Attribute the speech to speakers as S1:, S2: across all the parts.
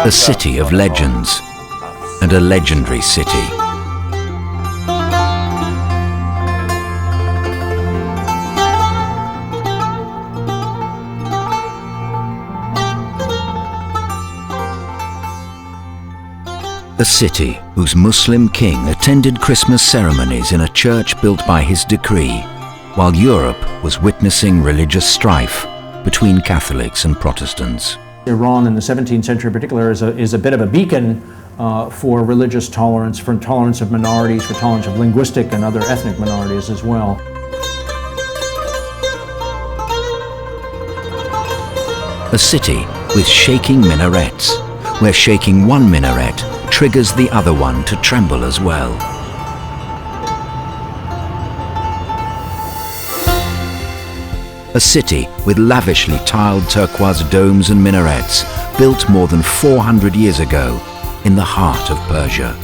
S1: A city of legends and a legendary city. A city whose Muslim king attended Christmas ceremonies in a church built by his decree, while Europe was witnessing religious strife between Catholics and Protestants.
S2: Iran in the 17th century in particular is a bit of a beacon for religious tolerance, for tolerance of minorities, for tolerance of linguistic and other ethnic minorities as well.
S1: A city with shaking minarets, where shaking one minaret triggers the other one to tremble as well. A city with lavishly tiled turquoise domes and minarets built more than 400 years ago in the heart of Persia.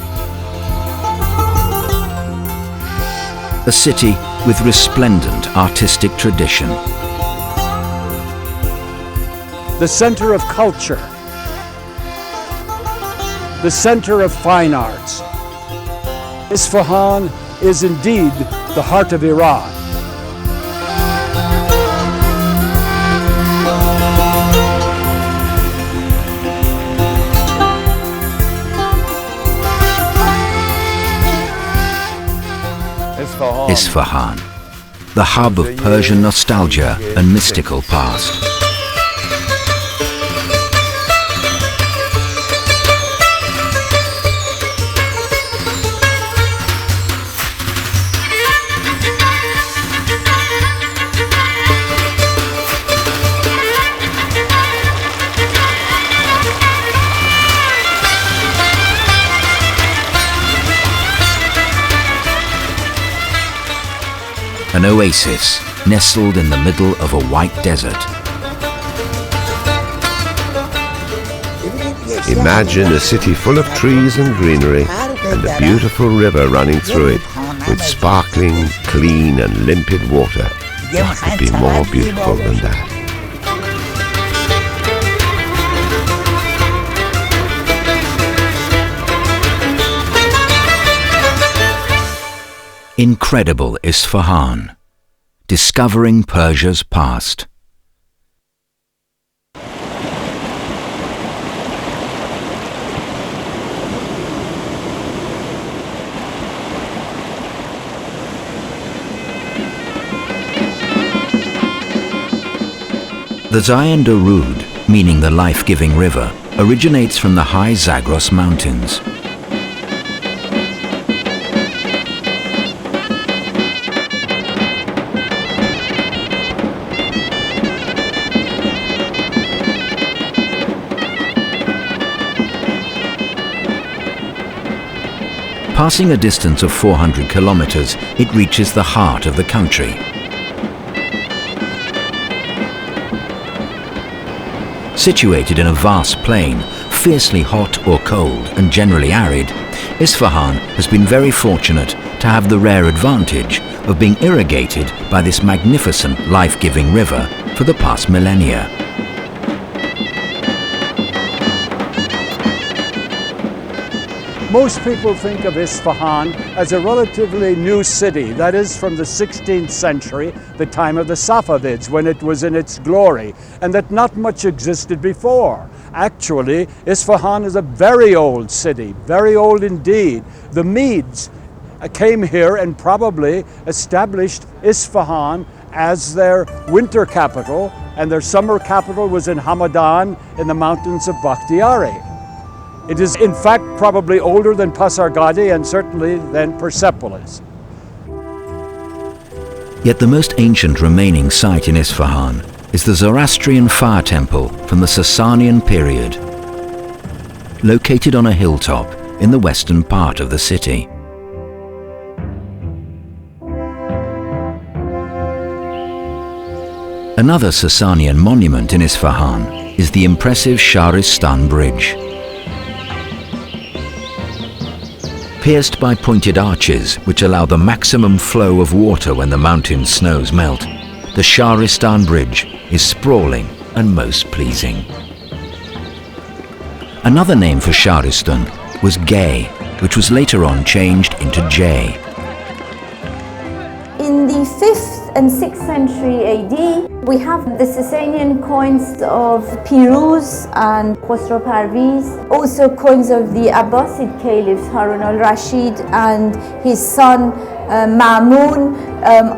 S1: A city with resplendent artistic tradition.
S3: The center of culture. The center of fine arts. Isfahan is indeed the heart of Iran.
S1: Isfahan, the hub of Persian nostalgia and mystical past. An oasis nestled in the middle of a white desert.
S4: Imagine a city full of trees and greenery and a beautiful river running through it with sparkling, clean and limpid water. What could be more beautiful than that?
S1: Incredible Isfahan, discovering Persia's past. The Jaan Road, meaning the life-giving river, originates from the high Zagros mountains. Passing a distance of 400 kilometers, it reaches the heart of the country. Situated in a vast plain, fiercely hot or cold and generally arid, Isfahan has been very fortunate to have the rare advantage of being irrigated by this magnificent life-giving river for the past millennia.
S3: Most people think of Isfahan as a relatively new city, that is from the 16th century, the time of the Safavids, when it was in its glory, and that not much existed before. Actually, Isfahan is a very old city, very old indeed. The Medes came here and probably established Isfahan as their winter capital, and their summer capital was in Hamadan in the mountains of Bakhtiari. It is in fact probably older than Pasargadi and certainly than Persepolis.
S1: Yet the most ancient remaining site in Isfahan is the Zoroastrian fire temple from the Sasanian period, located on a hilltop in the western part of the city. Another Sasanian monument in Isfahan is the impressive Shahristán Bridge. Pierced by pointed arches which allow the maximum flow of water when the mountain snows melt, the Shahristán Bridge is sprawling and most pleasing. Another name for Shahristun was Gay, which was later on changed into Jay.
S5: In the 5th and 6th century AD, we have the Sasanian coins of Piruz and Khosrow Parviz, also coins of the Abbasid caliphs Harun al-Rashid and his son Ma'mun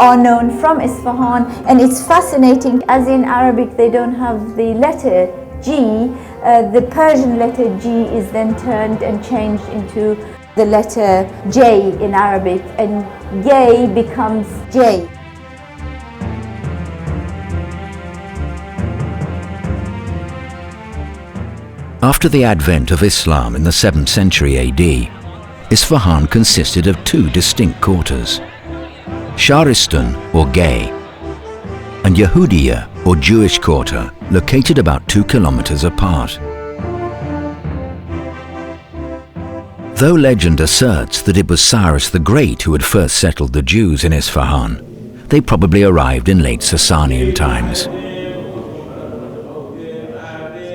S5: are known from Isfahan. And it's fascinating, as in Arabic they don't have the letter G, the Persian letter G is then turned and changed into the letter J in Arabic, and Gay becomes J.
S1: After the advent of Islam in the 7th century AD, Isfahan consisted of two distinct quarters, Shahristun or Gay, and Yahudiya or Jewish quarter, located about 2 kilometers apart. Though legend asserts that it was Cyrus the Great who had first settled the Jews in Isfahan, they probably arrived in late Sasanian times.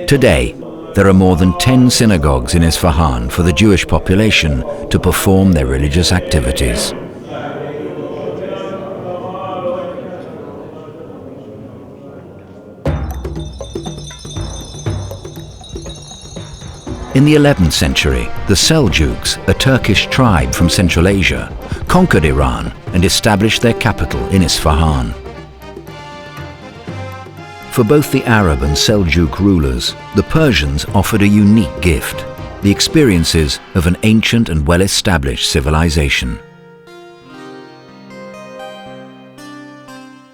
S1: Today, there are more than 10 synagogues in Isfahan for the Jewish population to perform their religious activities. In the 11th century, the Seljuks, a Turkish tribe from Central Asia, conquered Iran and established their capital in Isfahan. For both the Arab and Seljuk rulers, the Persians offered a unique gift, the experiences of an ancient and well-established civilization.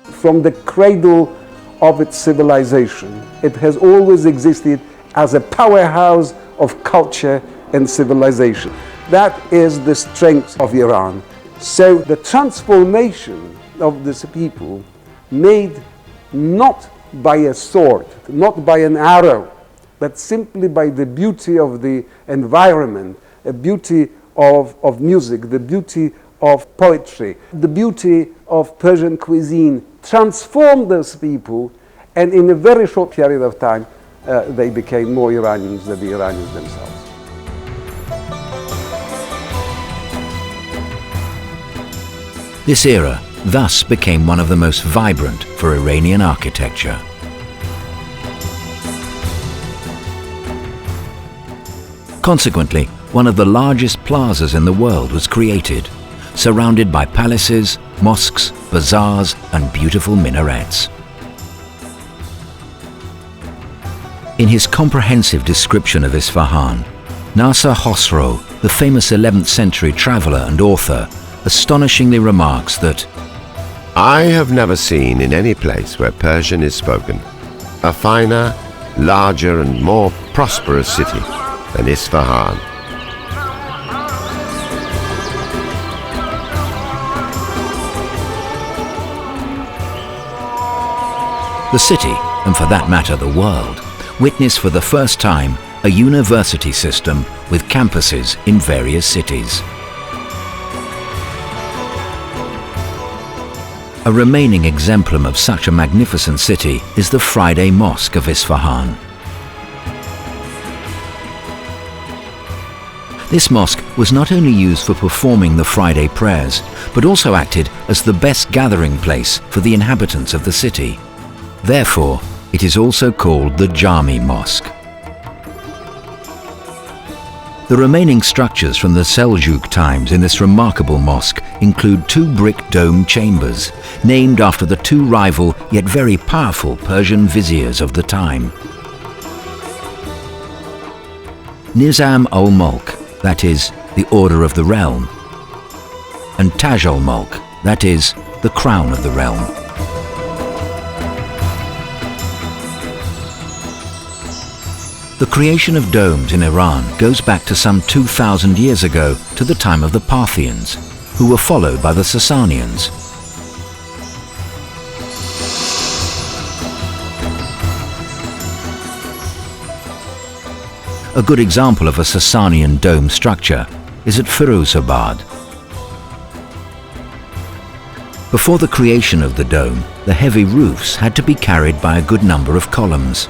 S6: From the cradle of its civilization, it has always existed as a powerhouse of culture and civilization. That is the strength of Iran. So the transformation of this people made not by a sword, not by an arrow, but simply by the beauty of the environment, the beauty of music, the beauty of poetry, the beauty of Persian cuisine, transformed those people, and in a very short period of time, they became more Iranians than the Iranians themselves.
S1: This era thus became one of the most vibrant for Iranian architecture. Consequently, one of the largest plazas in the world was created, surrounded by palaces, mosques, bazaars, and beautiful minarets. In his comprehensive description of Isfahan, Nasser Khosrow, the famous 11th century traveller and author, astonishingly remarks that,
S4: I have never seen in any place where Persian is spoken a finer, larger and more prosperous city than Isfahan.
S1: The city, and for that matter the world, witnessed for the first time a university system with campuses in various cities. A remaining exemplum of such a magnificent city is the Friday Mosque of Isfahan. This mosque was not only used for performing the Friday prayers, but also acted as the best gathering place for the inhabitants of the city. Therefore, it is also called the Jami Mosque. The remaining structures from the Seljuk times in this remarkable mosque include 2 brick dome chambers, named after the 2 rival yet very powerful Persian viziers of the time. Nizam al-Mulk, that is, the Order of the Realm, and Taj al-Mulk, that is, the Crown of the Realm. The creation of domes in Iran goes back to some 2,000 years ago to the time of the Parthians, who were followed by the Sasanians. A good example of a Sasanian dome structure is at Firuzabad. Before the creation of the dome, the heavy roofs had to be carried by a good number of columns.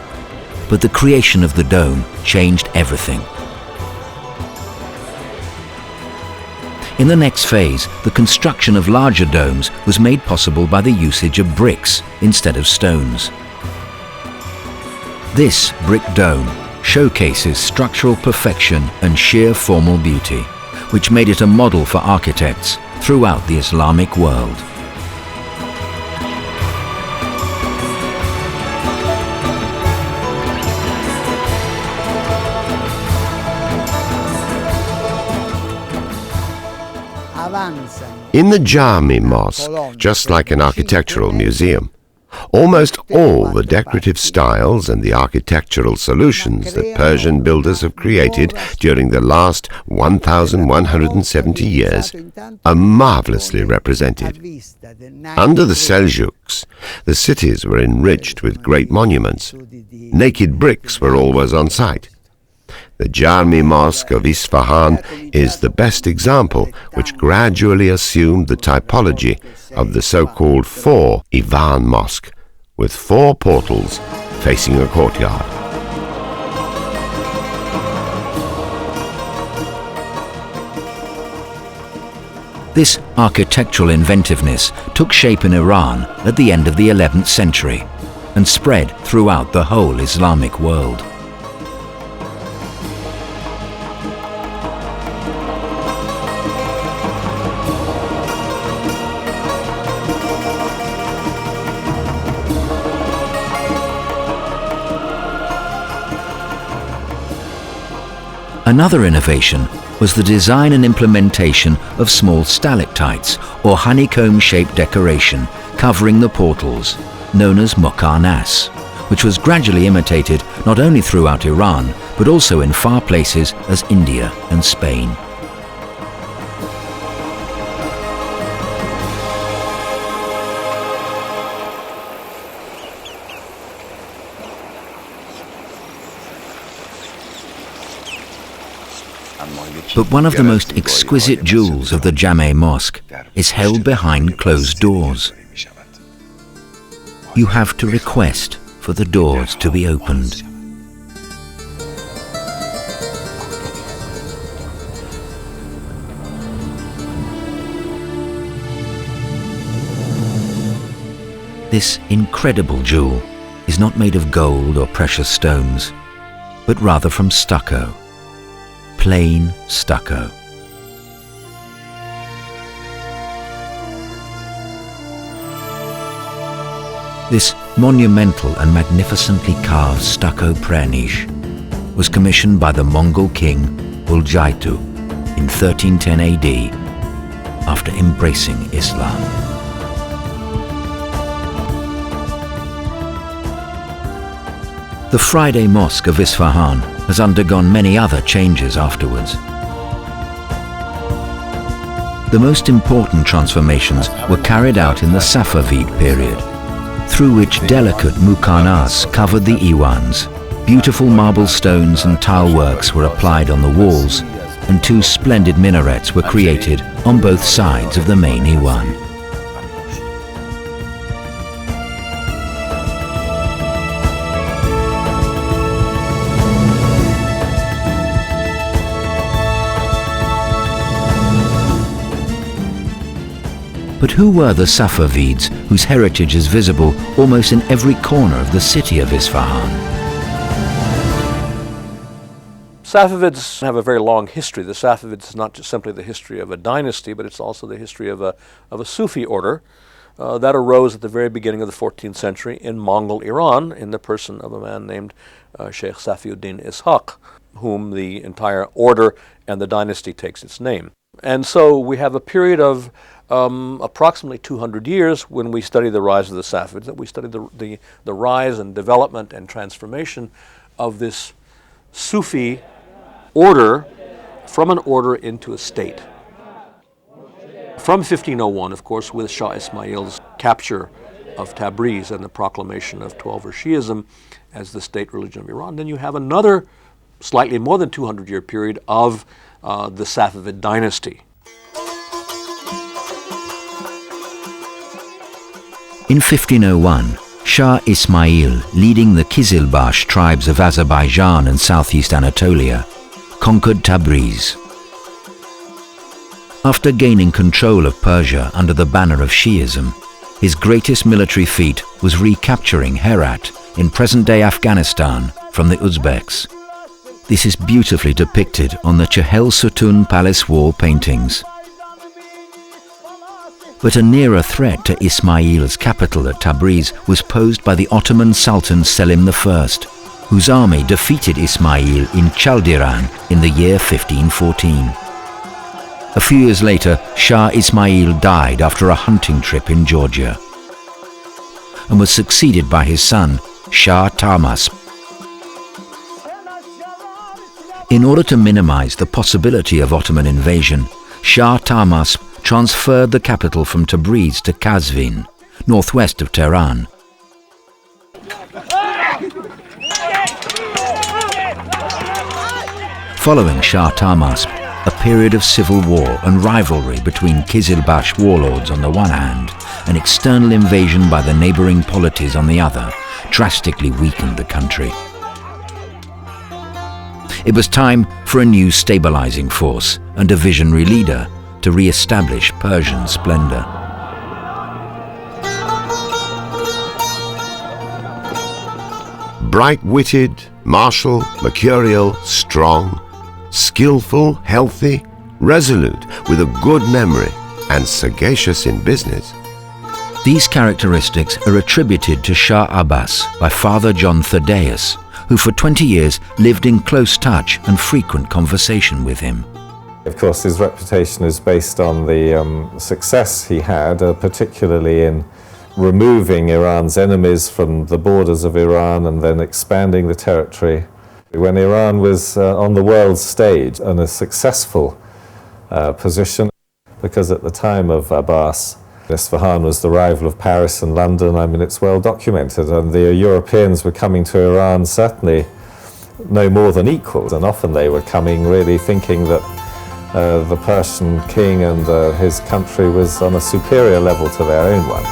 S1: but the creation of the dome changed everything. In the next phase, the construction of larger domes was made possible by the usage of bricks instead of stones. This brick dome showcases structural perfection and sheer formal beauty, which made it a model for architects throughout the Islamic world.
S4: In the Jami Mosque, just like an architectural museum, almost all the decorative styles and the architectural solutions that Persian builders have created during the last 1,170 years are marvelously represented. Under the Seljuks, the cities were enriched with great monuments. Naked bricks were always on site. The Jami Mosque of Isfahan is the best example, which gradually assumed the typology of the so-called four Ivan Mosque, with four portals facing a courtyard.
S1: This architectural inventiveness took shape in Iran at the end of the 11th century and spread throughout the whole Islamic world. Another innovation was the design and implementation of small stalactites or honeycomb-shaped decoration covering the portals, known as muqarnas, which was gradually imitated not only throughout Iran, but also in far places as India and Spain. But one of the most exquisite jewels of the Jami Mosque is held behind closed doors. You have to request for the doors to be opened. This incredible jewel is not made of gold or precious stones, but rather from stucco. Plain stucco. This monumental and magnificently carved stucco prayer niche was commissioned by the Mongol king Uljaitu in 1310 AD after embracing Islam. The Friday Mosque of Isfahan has undergone many other changes afterwards. The most important transformations were carried out in the Safavid period, through which delicate muqarnas covered the iwans, beautiful marble stones and tile works were applied on the walls, and two splendid minarets were created on both sides of the main iwan. But who were the Safavids whose heritage is visible almost in every corner of the city of Isfahan?
S7: Safavids have a very long history. The Safavids is not just simply the history of a dynasty, but it's also the history of a Sufi order that arose at the very beginning of the 14th century in Mongol Iran in the person of a man named Sheikh Safiuddin Ishaq, whom the entire order and the dynasty takes its name. And so we have a period of approximately 200 years when we study the rise of the Safavids, that we study the rise and development and transformation of this Sufi order from an order into a state. From 1501, of course, with Shah Ismail's capture of Tabriz and the proclamation of Twelver Shi'ism as the state religion of Iran, then you have another slightly more than 200-year period of the Safavid dynasty.
S1: In 1501, Shah Ismail, leading the Kizilbash tribes of Azerbaijan and southeast Anatolia, conquered Tabriz. After gaining control of Persia under the banner of Shi'ism, his greatest military feat was recapturing Herat in present-day Afghanistan from the Uzbeks. This is beautifully depicted on the Chehel Sutun Palace wall paintings. But a nearer threat to Ismail's capital at Tabriz was posed by the Ottoman Sultan Selim I, whose army defeated Ismail in Chaldiran in the year 1514. A few years later, Shah Ismail died after a hunting trip in Georgia and was succeeded by his son, Shah Tahmasp. In order to minimize the possibility of Ottoman invasion, Shah Tahmasp transferred the capital from Tabriz to Kazvin, northwest of Tehran. Following Shah Tahmasp, a period of civil war and rivalry between Kizilbash warlords on the one hand and external invasion by the neighboring polities on the other drastically weakened the country. It was time for a new stabilizing force and a visionary leader to re-establish Persian splendor.
S4: Bright-witted, martial, mercurial, strong, skillful, healthy, resolute, with a good memory, and sagacious in business.
S1: These characteristics are attributed to Shah Abbas by Father John Thaddeus, who for 20 years lived in close touch and frequent conversation with him.
S8: Of course, his reputation is based on the success he had, particularly in removing Iran's enemies from the borders of Iran and then expanding the territory. When Iran was on the world stage in a successful position, because at the time of Abbas, Isfahan was the rival of Paris and London. I mean, it's well documented, and the Europeans were coming to Iran certainly no more than equals, and often they were coming really thinking that the Persian king and his country was on a superior level to their own one.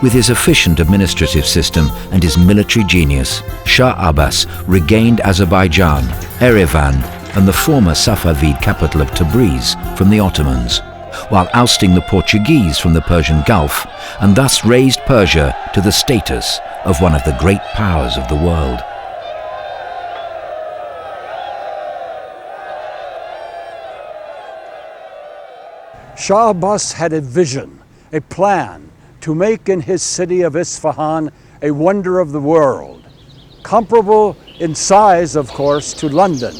S1: With his efficient administrative system and his military genius, Shah Abbas regained Azerbaijan, Yerevan, and the former Safavid capital of Tabriz from the Ottomans, while ousting the Portuguese from the Persian Gulf, and thus raised Persia to the status of one of the great powers of the world.
S3: Shah Abbas had a vision, a plan, to make in his city of Isfahan a wonder of the world, comparable in size, of course, to London.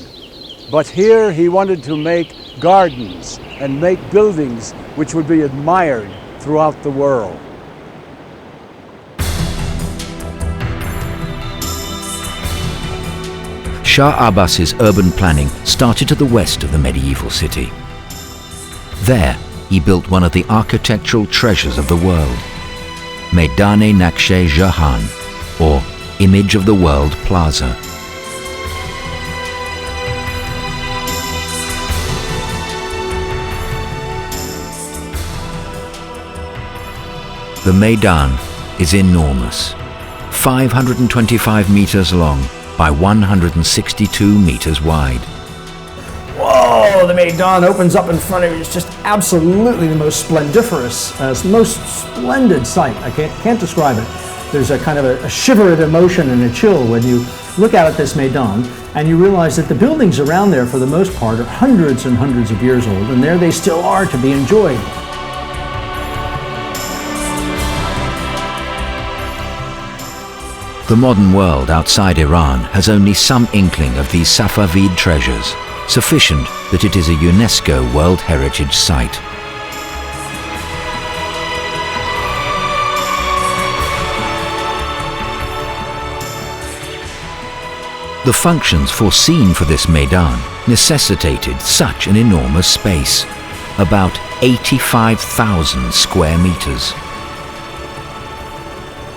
S3: But here he wanted to make gardens and make buildings which would be admired throughout the world.
S1: Shah Abbas's urban planning started to the west of the medieval city. There, he built one of the architectural treasures of the world, Meidane Nakshe Jahan, or Image of the World Plaza. The Maidan is enormous, 525 meters long by 162 meters wide.
S2: Whoa, the Maidan opens up in front of you. It's just absolutely the most splendiferous, most splendid sight. I can't describe it. There's a kind of a shiver of emotion and a chill when you look out at this Maidan and you realize that the buildings around there, for the most part, are hundreds and hundreds of years old, and there they still are to be enjoyed.
S1: The modern world outside Iran has only some inkling of these Safavid treasures, sufficient that it is a UNESCO World Heritage Site. The functions foreseen for this Maidan necessitated such an enormous space, about 85,000 square meters.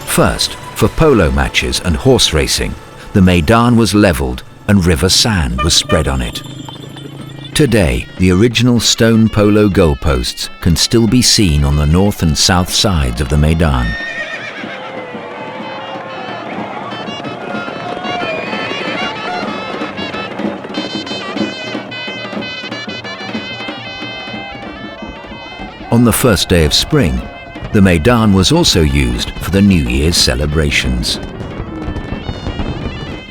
S1: First, for polo matches and horse racing, the Maidan was leveled and river sand was spread on it. Today, the original stone polo goalposts can still be seen on the north and south sides of the Maidan. On the first day of spring, the Maidan was also used for the New Year's celebrations.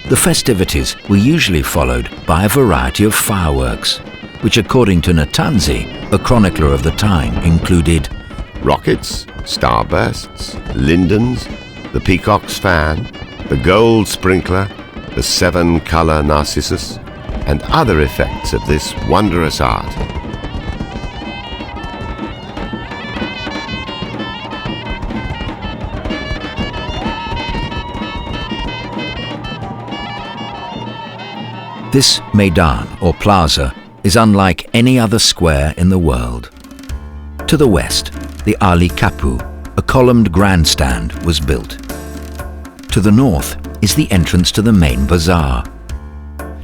S1: The festivities were usually followed by a variety of fireworks, which according to Natanzi, a chronicler of the time, included
S4: rockets, starbursts, lindens, the peacock's fan, the gold sprinkler, the 7-color narcissus, and other effects of this wondrous art.
S1: This Maidan, or plaza, is unlike any other square in the world. To the west, the Ali Kapı, a columned grandstand, was built. To the north is the entrance to the main bazaar.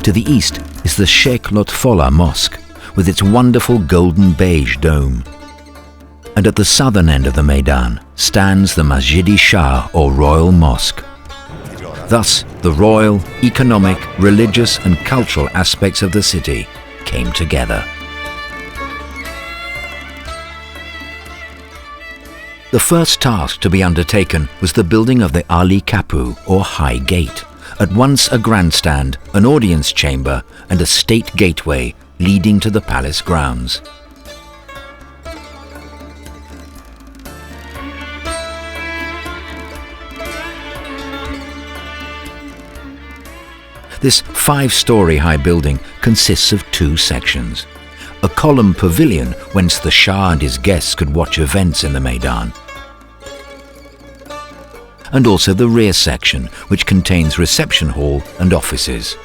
S1: To the east is the Sheikh Lotfola Mosque, with its wonderful golden beige dome. And at the southern end of the Maidan stands the Masjid-i Shah, or Royal Mosque. Thus, the royal, economic, religious and cultural aspects of the city came together. The first task to be undertaken was the building of the Ali Kapı, or High Gate, at once a grandstand, an audience chamber and a state gateway leading to the palace grounds. This 5-story high building consists of 2 sections. A column pavilion whence the Shah and his guests could watch events in the Maidan. And also the rear section, which contains reception hall and offices.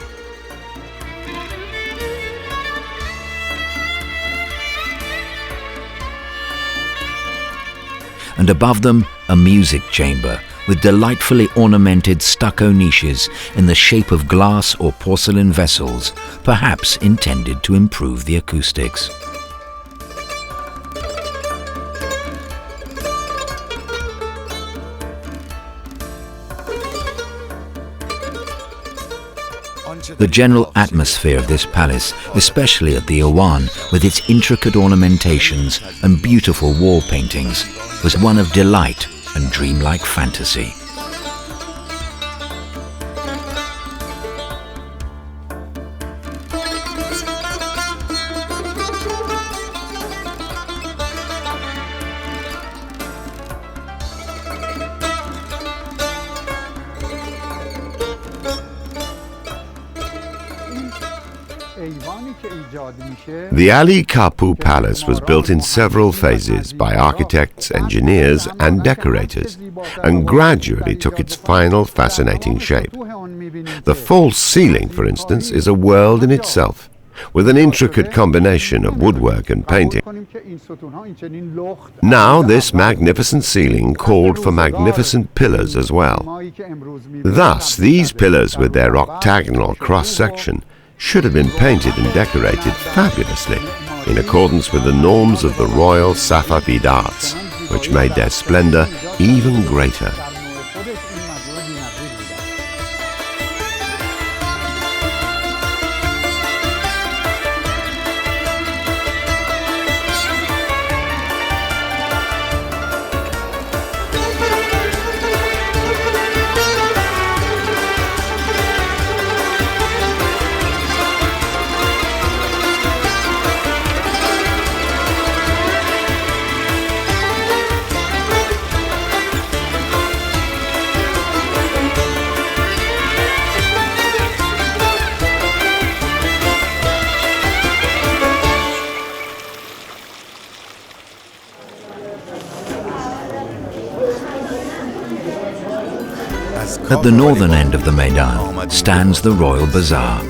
S1: And above them, a music chamber, with delightfully ornamented stucco niches in the shape of glass or porcelain vessels, perhaps intended to improve the acoustics. The general atmosphere of this palace, especially at the Iwan, with its intricate ornamentations and beautiful wall paintings, was one of delight and dreamlike fantasy.
S4: The Ali Kapı Palace was built in several phases by architects, engineers and decorators, and gradually took its final fascinating shape. The false ceiling, for instance, is a world in itself, with an intricate combination of woodwork and painting. Now this magnificent ceiling called for magnificent pillars as well. Thus, these pillars with their octagonal cross-section should have been painted and decorated fabulously, in accordance with the norms of the royal Safavid arts, which made their splendor even greater.
S1: At the northern end of the Maidan stands the Royal Bazaar.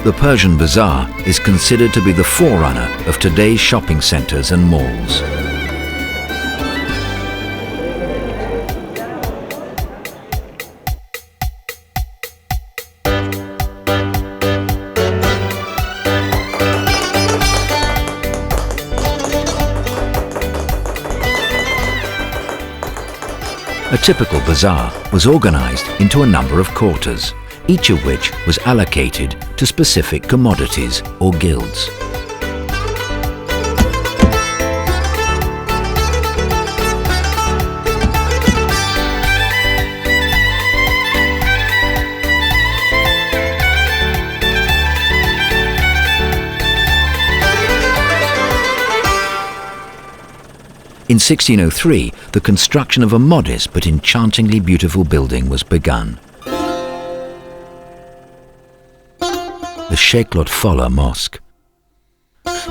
S1: The Persian Bazaar is considered to be the forerunner of today's shopping centres and malls. A typical bazaar was organised into a number of quarters, each of which was allocated to specific commodities or guilds. In 1603, the construction of a modest but enchantingly beautiful building was begun. The Sheikh Lotfollah Mosque,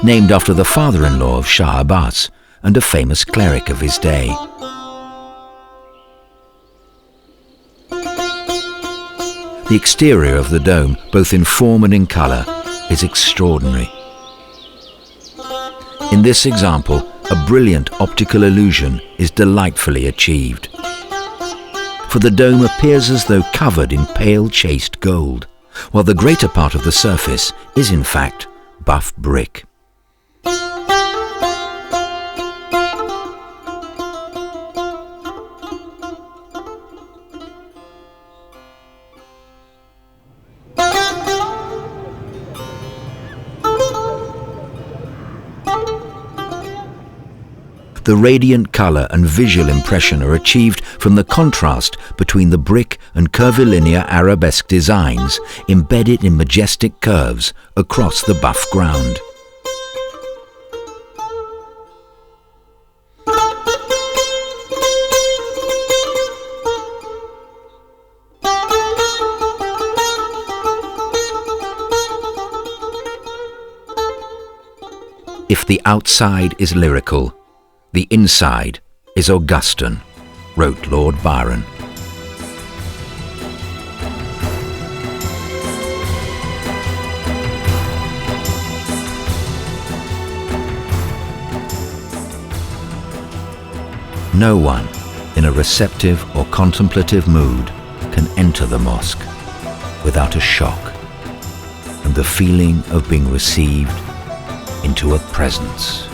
S1: named after the father-in-law of Shah Abbas and a famous cleric of his day. The exterior of the dome, both in form and in colour, is extraordinary. In this example, a brilliant optical illusion is delightfully achieved. For the dome appears as though covered in pale chased gold, while the greater part of the surface is in fact buff brick. The radiant colour and visual impression are achieved from the contrast between the brick and curvilinear arabesque designs embedded in majestic curves across the buff ground. If the outside is lyrical, the inside is Augustan, wrote Lord Byron. No one in a receptive or contemplative mood can enter the mosque without a shock and the feeling of being received into a presence.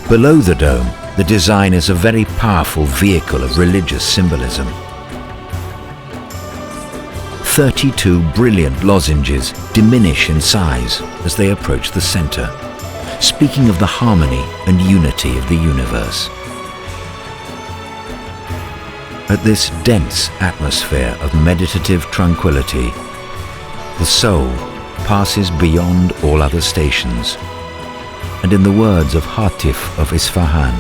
S1: Below the dome, the design is a very powerful vehicle of religious symbolism. 32 brilliant lozenges diminish in size as they approach the center, speaking of the harmony and unity of the universe. At this dense atmosphere of meditative tranquility, the soul passes beyond all other stations, and in the words of Hatif of Isfahan,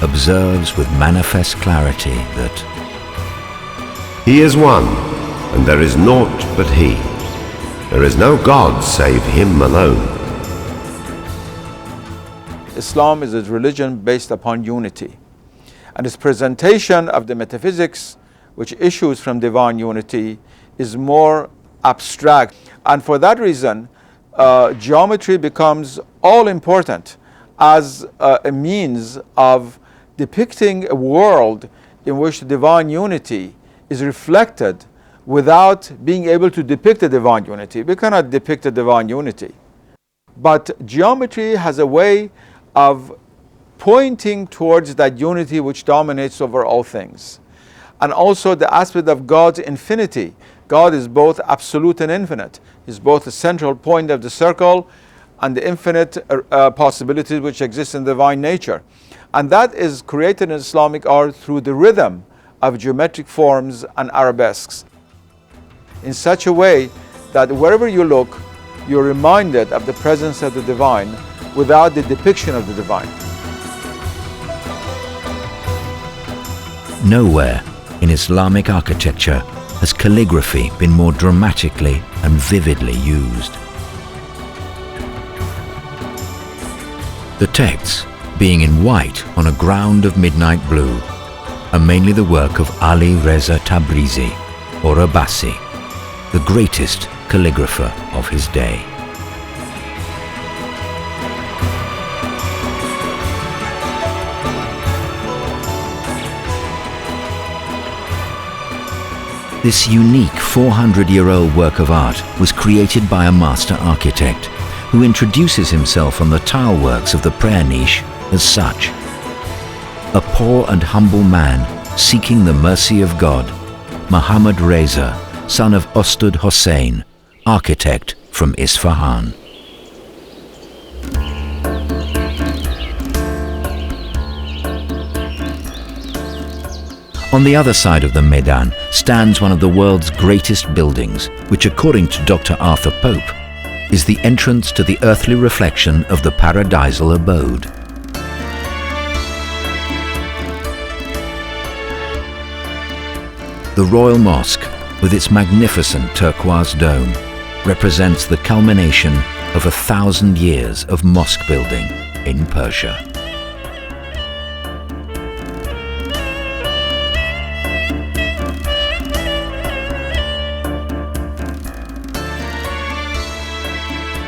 S1: observes with manifest clarity that
S4: He is one, and there is naught but He. There is no God save Him alone.
S9: Islam is a religion based upon unity, and its presentation of the metaphysics which issues from divine unity is more abstract, and for that reason geometry becomes all important as a means of depicting a world in which divine unity is reflected without being able to depict a divine unity. We cannot depict a divine unity. But geometry has a way of pointing towards that unity which dominates over all things. And also the aspect of God's infinity. God is both absolute and infinite. He's both the central point of the circle and the infinite possibilities which exist in divine nature. And that is created in Islamic art through the rhythm of geometric forms and arabesques, in such a way that wherever you look, you're reminded of the presence of the divine without the depiction of the divine.
S1: nowhere in Islamic architecture has calligraphy been more dramatically and vividly used. The The texts, being in white on a ground of midnight blue, are mainly the work of Ali Reza Tabrizi, or Abbasi, the greatest calligrapher of his day. This unique 400-year-old work of art was created by a master architect who introduces himself on the tile works of the prayer niche as such. A poor and humble man seeking the mercy of God, Muhammad Reza, son of Ostud Hossein, architect from Isfahan. On the other side of the Maidan stands one of the world's greatest buildings, which according to Dr. Arthur Pope, is the entrance to the earthly reflection of the paradisal abode. The Royal Mosque, with its magnificent turquoise dome, represents the culmination of 1,000 years of mosque building in Persia.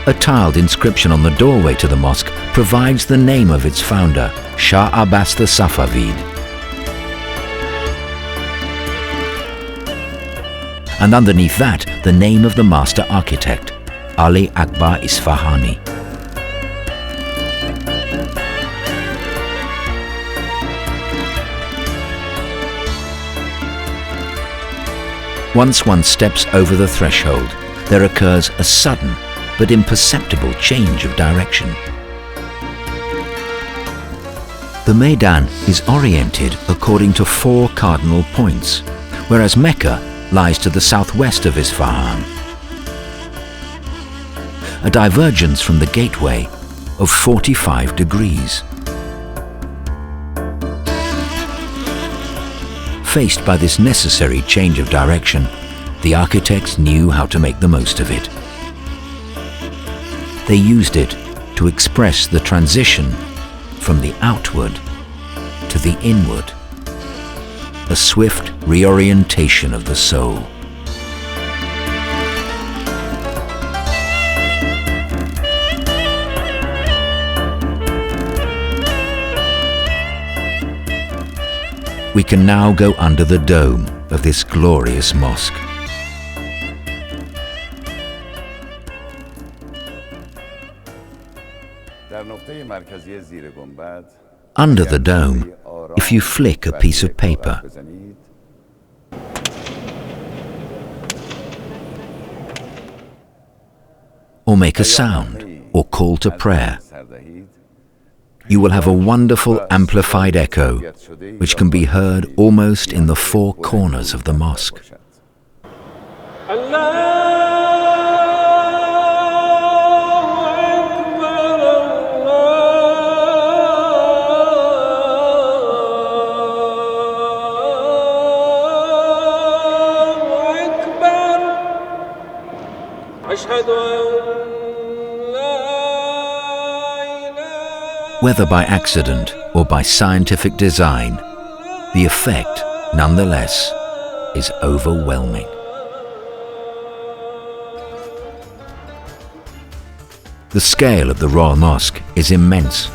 S1: A tiled inscription on the doorway to the mosque provides the name of its founder, Shah Abbas the Safavid. And underneath that, the name of the master architect, Ali Akbar Isfahani. Once one steps over the threshold, there occurs a sudden but imperceptible change of direction. The Maidan is oriented according to 4 cardinal points, whereas Mecca lies to the southwest of Isfahan. A divergence from the gateway of 45 degrees. Faced by this necessary change of direction, the architects knew how to make the most of it. They used it to express the transition from the outward to the inward, a swift reorientation of the soul. We can now go under the dome of this glorious mosque. Under the dome, if you flick a piece of paper, or make a sound, or call to prayer, you will have a wonderful amplified echo which can be heard almost in the 4 corners of the mosque. Whether by accident or by scientific design, the effect, nonetheless, is overwhelming. The scale of the Royal Mosque is immense.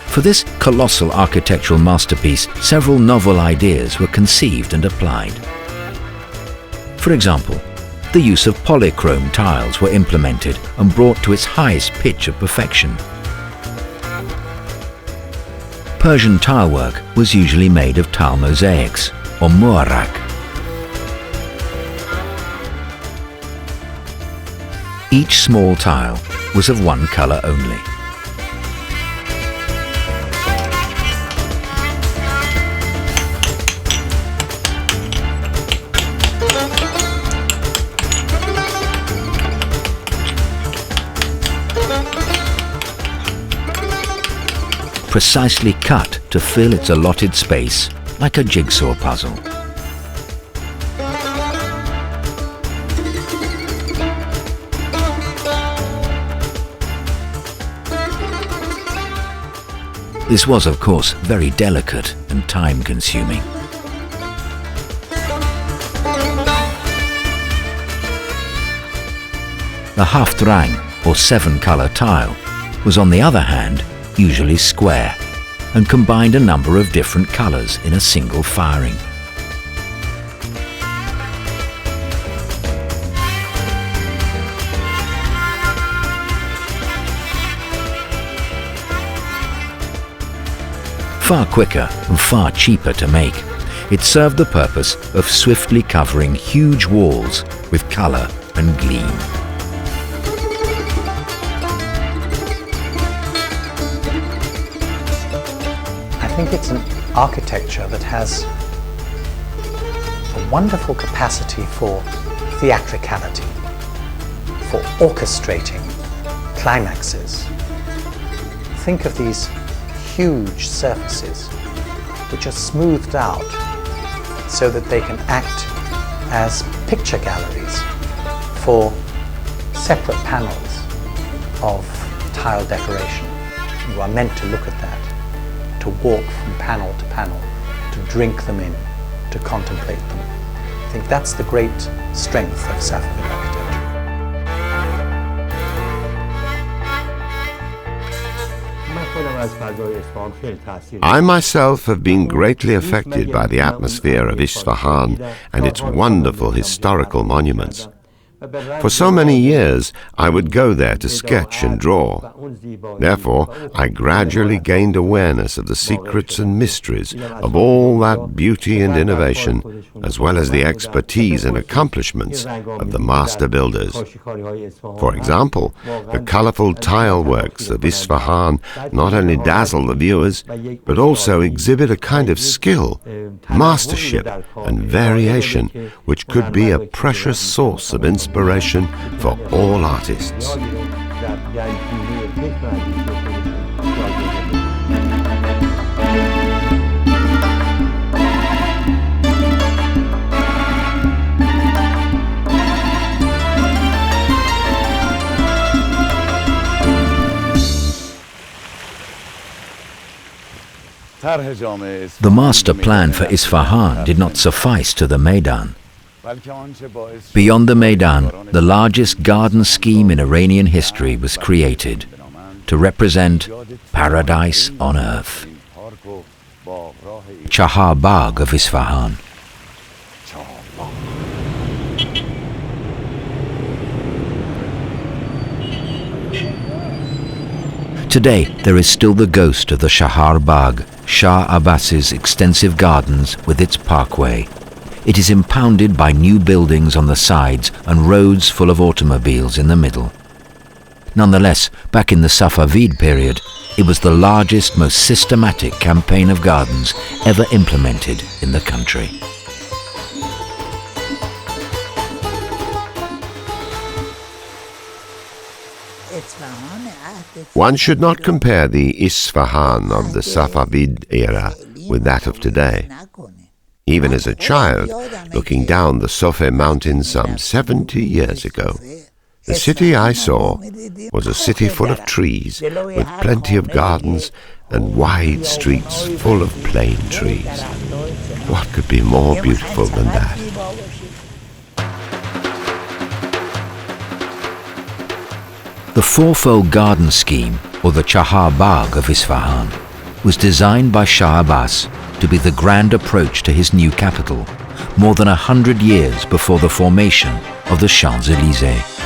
S1: For this colossal architectural masterpiece, several novel ideas were conceived and applied. For example, the use of polychrome tiles were implemented and brought to its highest pitch of perfection. Persian tilework was usually made of tile mosaics, or muarak. Each small tile was of one color only. Precisely cut to fill its allotted space like a jigsaw puzzle. This was, of course, very delicate and time-consuming. The haftrang, or 7-colour tile, was on the other hand usually square and combined a number of different colours in a single firing. Far quicker and far cheaper to make, it served the purpose of swiftly covering huge walls with colour and gleam.
S10: I think it's an architecture that has a wonderful capacity for theatricality, for orchestrating climaxes. Think of these huge surfaces which are smoothed out so that they can act as picture galleries for separate panels of tile decoration. You are meant to look at that, to walk from panel to panel, to drink them in, to contemplate them. I think that's the great strength of Safavid architecture.
S4: I myself have been greatly affected by the atmosphere of Isfahan and its wonderful historical monuments. For so many years, I would go there to sketch and draw. Therefore, I gradually gained awareness of the secrets and mysteries of all that beauty and innovation, as well as the expertise and accomplishments of the master builders. For example, the colorful tile works of Isfahan not only dazzle the viewers, but also exhibit a kind of skill, mastership, and variation which could be a precious source of inspiration for all artists.
S1: The master plan for Isfahan did not suffice to the Maidan. Beyond the Maidan, the largest garden scheme in Iranian history was created to represent paradise on earth. Chahar Bagh of Isfahan. Today, there is still the ghost of the Chahar Bagh, Shah Abbas's extensive gardens with its parkway. It is impounded by new buildings on the sides and roads full of automobiles in the middle. Nonetheless, back in the Safavid period, it was the largest, most systematic campaign of gardens ever implemented in the country.
S4: One should not compare the Isfahan of the Safavid era with that of today. Even as a child, looking down the Sofe mountains some 70 years ago, the city I saw was a city full of trees, with plenty of gardens and wide streets full of plane trees. What could be more beautiful than that?
S1: The fourfold garden scheme, or the Chahar Bagh of Isfahan, was designed by Shah Abbas to be the grand approach to his new capital, more than 100 years before the formation of the Champs-Élysées.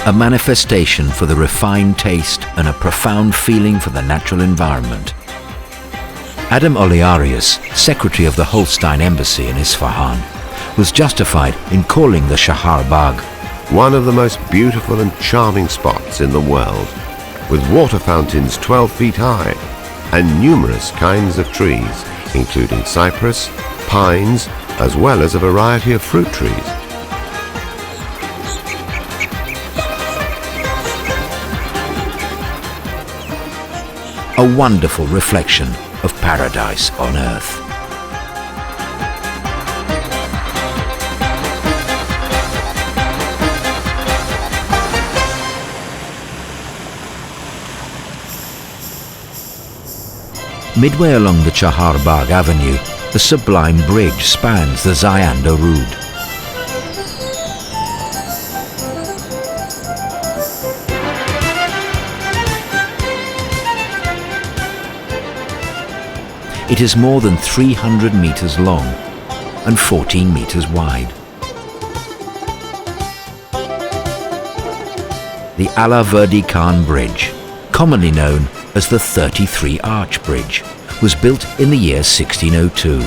S1: A manifestation for the refined taste and a profound feeling for the natural environment. Adam Olearius, secretary of the Holstein Embassy in Isfahan, was justified in calling the Chahar Bagh
S4: one of the most beautiful and charming spots in the world, with water fountains 12 feet high and numerous kinds of trees, including cypress, pines, as well as a variety of fruit trees.
S1: A wonderful reflection of paradise on earth. Midway along the Chahar Bagh Avenue, a sublime bridge spans the Zayanda Road. It is more than 300 meters long and 14 meters wide. The Alaverdi Khan Bridge, commonly known as the 33 Arch Bridge, was built in the year 1602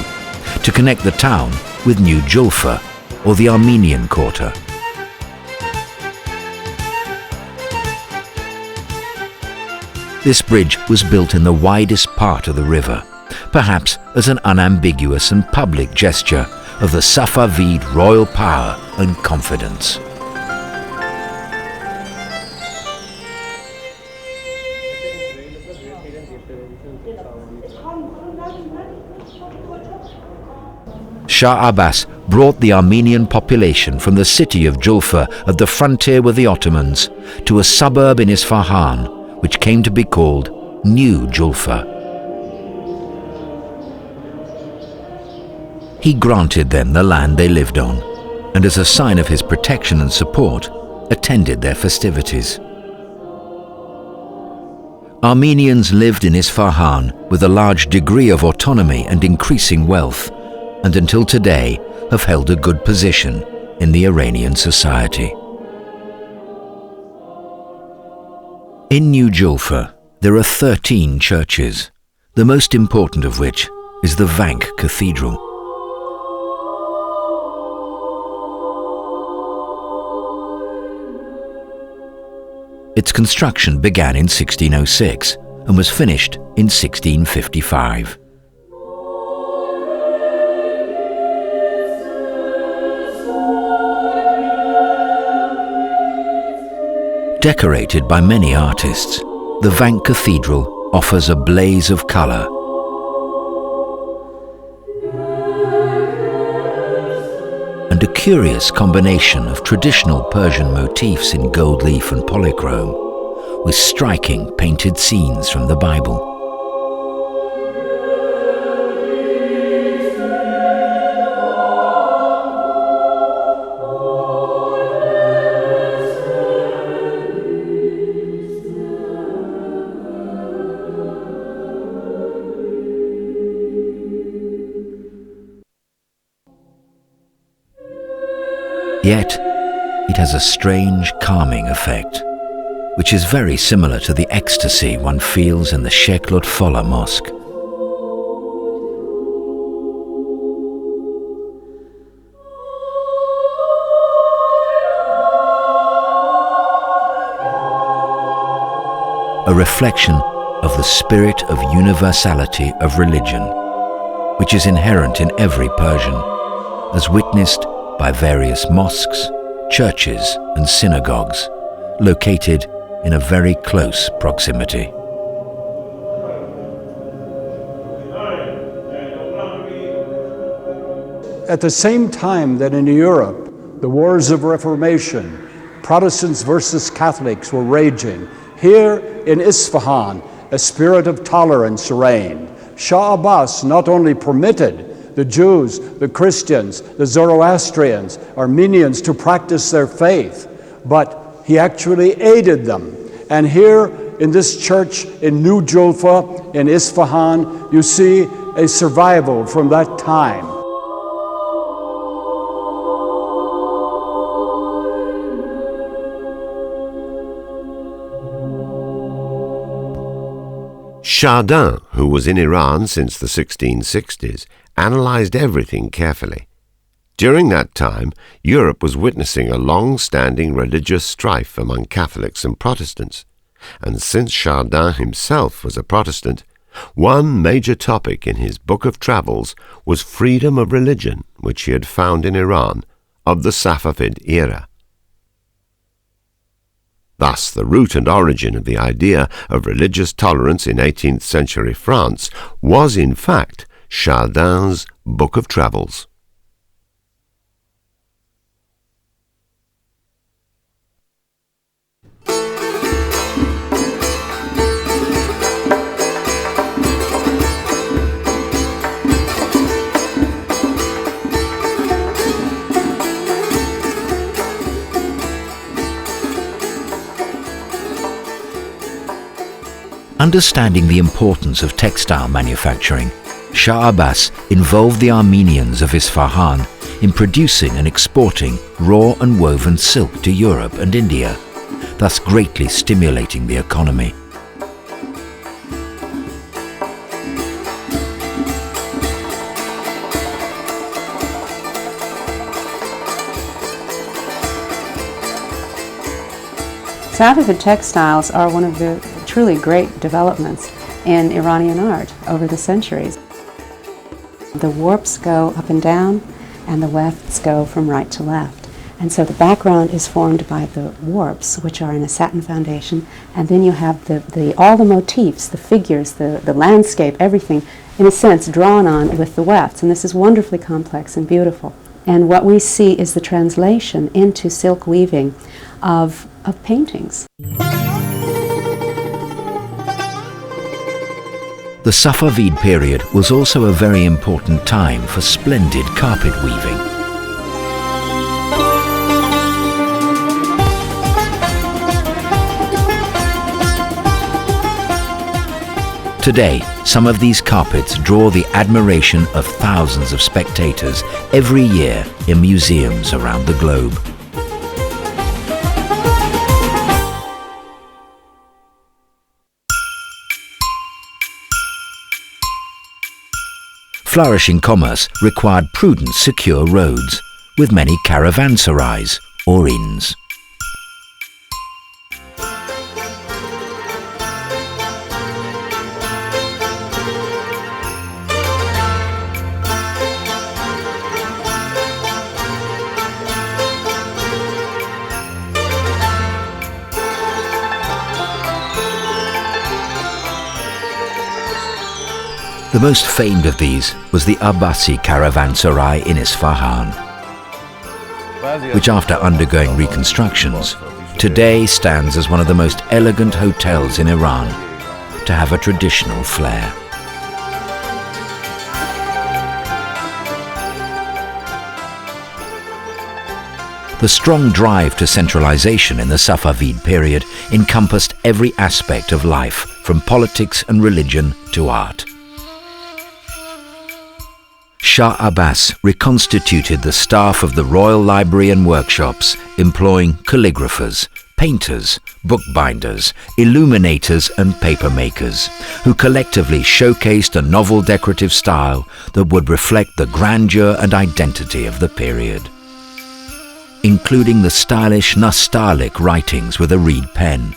S1: to connect the town with New Julfa, or the Armenian Quarter. This bridge was built in the widest part of the river, perhaps as an unambiguous and public gesture of the Safavid royal power and confidence. Shah Abbas brought the Armenian population from the city of Julfa at the frontier with the Ottomans to a suburb in Isfahan, which came to be called New Julfa. He granted them the land they lived on, and as a sign of his protection and support, attended their festivities. Armenians lived in Isfahan with a large degree of autonomy and increasing wealth, and until today have held a good position in the Iranian society. In New Julfa, there are 13 churches, the most important of which is the Vank Cathedral. Its construction began in 1606 and was finished in 1655. Decorated by many artists, the Vank Cathedral offers a blaze of colour. And a curious combination of traditional Persian motifs in gold leaf and polychrome with striking painted scenes from the Bible. Yet, it has a strange calming effect, which is very similar to the ecstasy one feels in the Sheikh Lutfollah Mosque. A reflection of the spirit of universality of religion, which is inherent in every Persian, as witnessed by various mosques, churches and synagogues located in a very close proximity.
S3: At the same time that in Europe, the wars of Reformation, Protestants versus Catholics were raging, here in Isfahan, a spirit of tolerance reigned. Shah Abbas not only permitted the Jews, the Christians, the Zoroastrians, Armenians to practice their faith, but he actually aided them. And here in this church in New Julfa in Isfahan, you see a survival from that time.
S4: Jaan, who was in Iran since the 1660s, analyzed everything carefully. During that time, Europe was witnessing a long-standing religious strife among Catholics and Protestants, and since Jaan himself was a Protestant, one major topic in his book of travels was freedom of religion, which he had found in Iran of the Safavid era. Thus, the root and origin of the idea of religious tolerance in 18th century France was, in fact, Jaan's Book of Travels.
S1: understanding the importance of textile manufacturing, Shah Abbas involved the Armenians of Isfahan in producing and exporting raw and woven silk to Europe and India, thus greatly stimulating the economy.
S11: Safavid textiles are one of the truly great developments in Iranian art over the centuries. The warps go up and down, and the wefts go from right to left. And so the background is formed by the warps, which are in a satin foundation, and then you have all the motifs, the figures, the landscape, everything, in a sense, drawn on with the wefts. And this is wonderfully complex and beautiful. And what we see is the translation into silk weaving of paintings.
S1: The Safavid period was also a very important time for splendid carpet weaving. Today, some of these carpets draw the admiration of thousands of spectators every year in museums around the globe. Flourishing commerce required prudent, secure roads, with many caravanserais or inns. The most famed of these was the Abbasi caravanserai in Isfahan, which after undergoing reconstructions, today stands as one of the most elegant hotels in Iran to have a traditional flair. The strong drive to centralization in the Safavid period encompassed every aspect of life, from politics and religion to art. Shah Abbas reconstituted the staff of the Royal Library and workshops, employing calligraphers, painters, bookbinders, illuminators and papermakers, who collectively showcased a novel decorative style that would reflect the grandeur and identity of the period, including the stylish Nastaliq writings with a reed pen.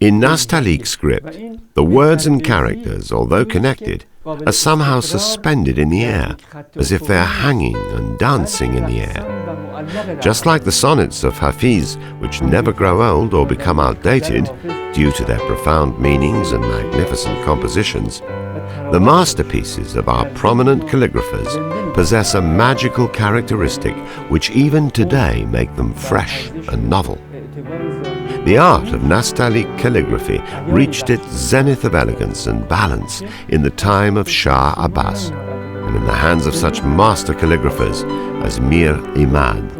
S4: In Nastaliq script, the words and characters, although connected, are somehow suspended in the air, as if they are hanging and dancing in the air. Just like the sonnets of Hafiz, which never grow old or become outdated due to their profound meanings and magnificent compositions, the masterpieces of our prominent calligraphers possess a magical characteristic which even today make them fresh and novel. The art of Nastaliq calligraphy reached its zenith of elegance and balance in the time of Shah Abbas, and in the hands of such master calligraphers as Mir Imad.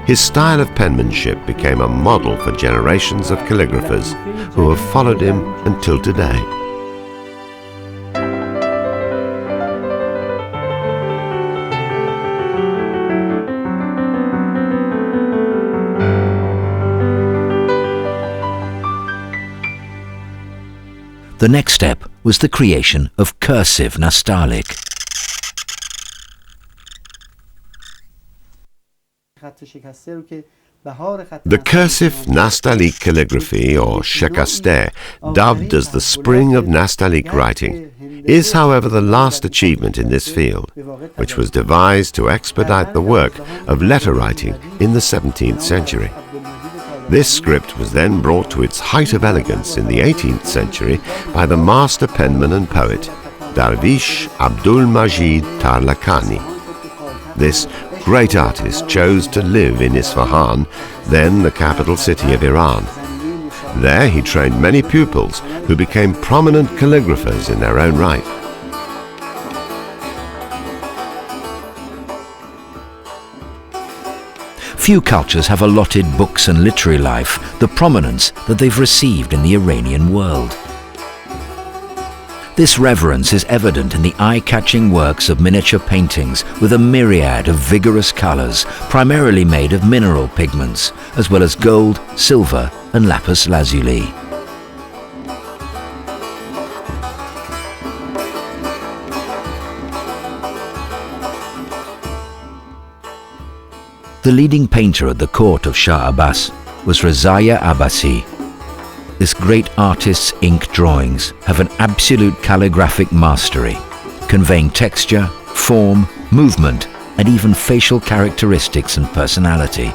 S4: His style of penmanship became a model for generations of calligraphers who have followed him until today.
S1: The next step was the creation of cursive Nastaliq.
S4: The cursive Nastaliq calligraphy, or shekaste, dubbed as the spring of Nastaliq writing, is however the last achievement in this field, which was devised to expedite the work of letter writing in the 17th century. This script was then brought to its height of elegance in the 18th century by the master penman and poet, Darvish Abdul Majid Tarlakani. This great artist chose to live in Isfahan, then the capital city of Iran. There he trained many pupils who became prominent calligraphers in their own right.
S1: Few cultures have allotted books and literary life the prominence that they've received in the Iranian world. This reverence is evident in the eye-catching works of miniature paintings with a myriad of vigorous colors, primarily made of mineral pigments, as well as gold, silver, and lapis lazuli. The leading painter at the court of Shah Abbas was Razaya Abbasi. This great artist's ink drawings have an absolute calligraphic mastery, conveying texture, form, movement, and even facial characteristics and personality.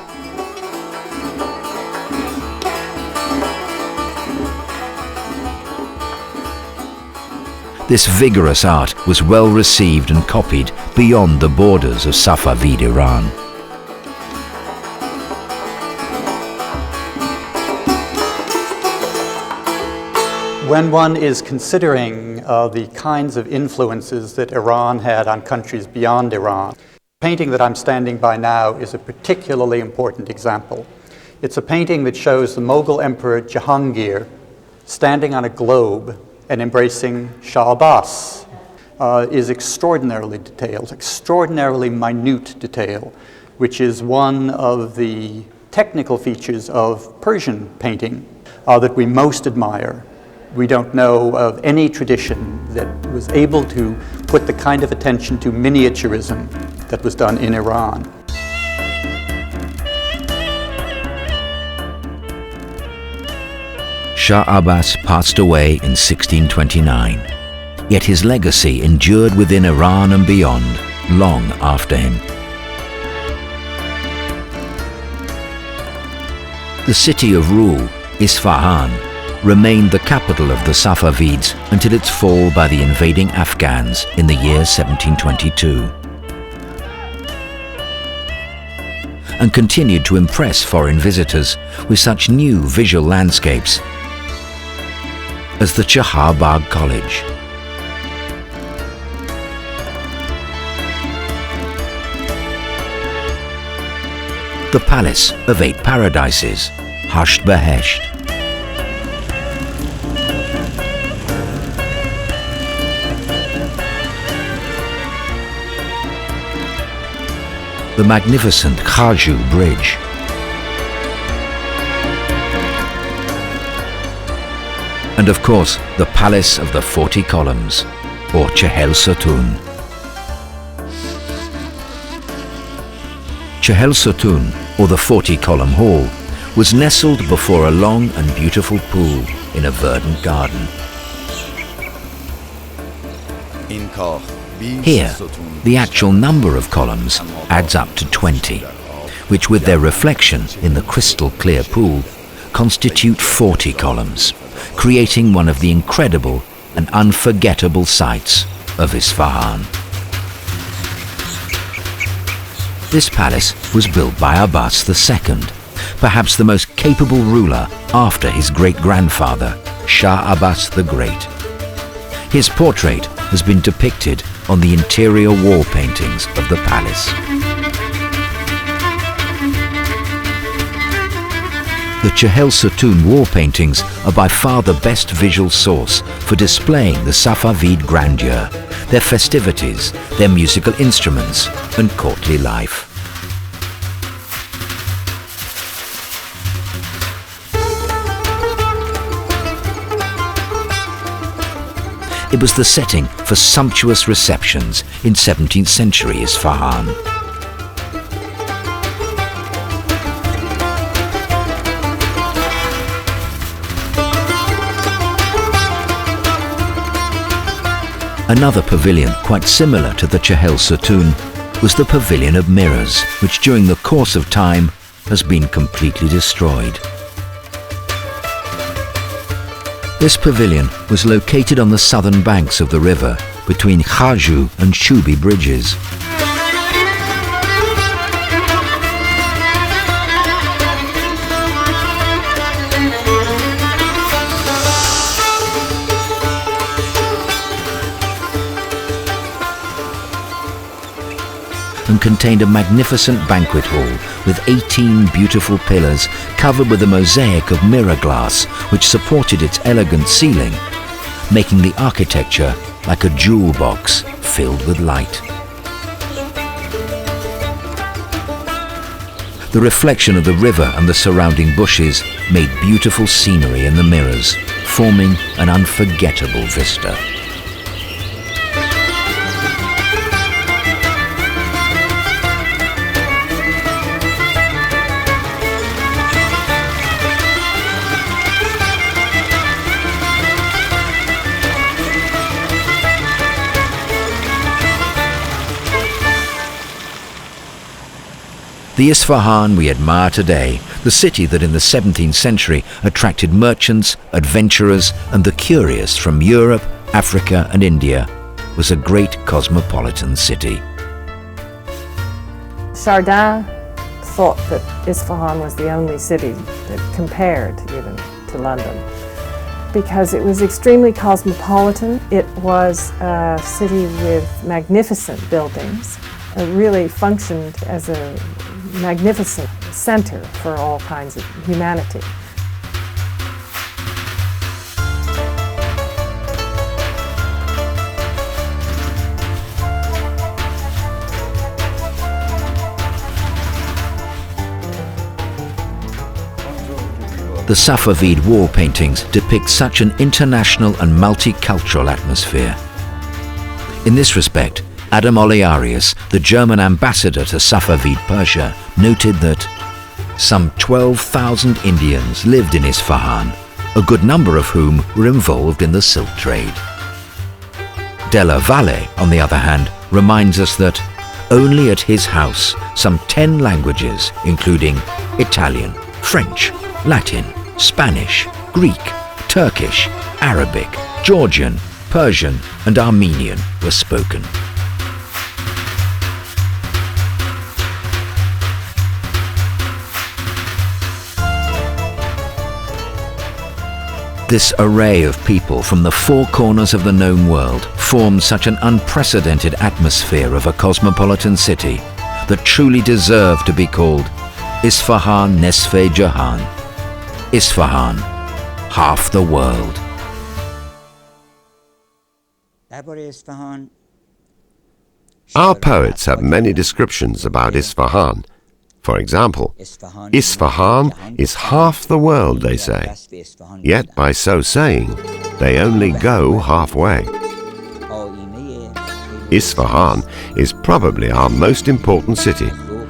S1: This vigorous art was well received and copied beyond the borders of Safavid Iran.
S12: When one is considering the kinds of influences that Iran had on countries beyond Iran, the painting that I'm standing by now is a particularly important example. It's a painting that shows the Mughal Emperor Jahangir standing on a globe and embracing Shah Abbas. Is extraordinarily detailed, extraordinarily minute detail, which is one of the technical features of Persian painting that we most admire. We don't know of any tradition that was able to put the kind of attention to miniaturism that was done in Iran.
S1: Shah Abbas passed away in 1629, yet his legacy endured within Iran and beyond long after him. The city of rule, Isfahan, remained the capital of the Safavids until its fall by the invading Afghans in the year 1722, and continued to impress foreign visitors with such new visual landscapes as the Chaharbagh College, the Palace of Eight Paradises, Hasht Behesht, the magnificent Khaju Bridge, and of course the Palace of the 40 Columns, or Chehel Sotun. Chehel Sotun, or the 40-column hall, was nestled before a long and beautiful pool in a verdant garden. Here, the actual number of columns adds up to 20, which with their reflection in the crystal clear pool constitute 40 columns, creating one of the incredible and unforgettable sights of Isfahan. This palace was built by Abbas II, perhaps the most capable ruler after his great-grandfather, Shah Abbas the Great. His portrait has been depicted on the interior wall paintings of the palace. The Chehel Sotun wall paintings are by far the best visual source for displaying the Safavid grandeur, their festivities, their musical instruments, and courtly life. It was the setting for sumptuous receptions in 17th century Isfahan. Another pavilion quite similar to the Chehel Sotun was the Pavilion of Mirrors, which during the course of time has been completely destroyed. This pavilion was located on the southern banks of the river between Khaju and Shubi bridges. And contained a magnificent banquet hall with 18 beautiful pillars covered with a mosaic of mirror glass which supported its elegant ceiling, making the architecture like a jewel box filled with light. The reflection of the river and the surrounding bushes made beautiful scenery in the mirrors, forming an unforgettable vista. The Isfahan we admire today, the city that in the 17th century attracted merchants, adventurers and the curious from Europe, Africa and India, was a great cosmopolitan city.
S13: Chardin thought that Isfahan was the only city that compared even to London because it was extremely cosmopolitan. It was a city with magnificent buildings. It really functioned as a magnificent center for all kinds of humanity.
S1: The Safavid wall paintings depict such an international and multicultural atmosphere. In this respect, Adam Olearius, the German ambassador to Safavid Persia, noted that some 12,000 Indians lived in Isfahan, a good number of whom were involved in the silk trade. Della Valle, on the other hand, reminds us that only at his house some 10 languages, including Italian, French, Latin, Spanish, Greek, Turkish, Arabic, Georgian, Persian and Armenian were spoken. This array of people from the four corners of the known world formed such an unprecedented atmosphere of a cosmopolitan city that truly deserved to be called Isfahan Nesfe Jahan. Isfahan, half the world.
S4: Our poets have many descriptions about Isfahan. For example, Isfahan is half the world, they say. Yet by so saying, they only go halfway. Isfahan is probably our most important city,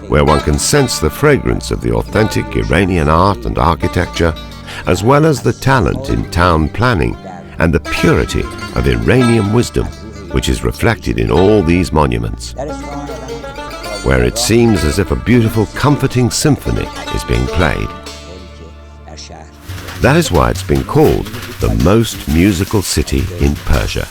S4: where one can sense the fragrance of the authentic Iranian art and architecture, as well as the talent in town planning and the purity of Iranian wisdom, which is reflected in all these monuments, where it seems as if a beautiful, comforting symphony is being played. That is why it's been called the most musical city in Persia.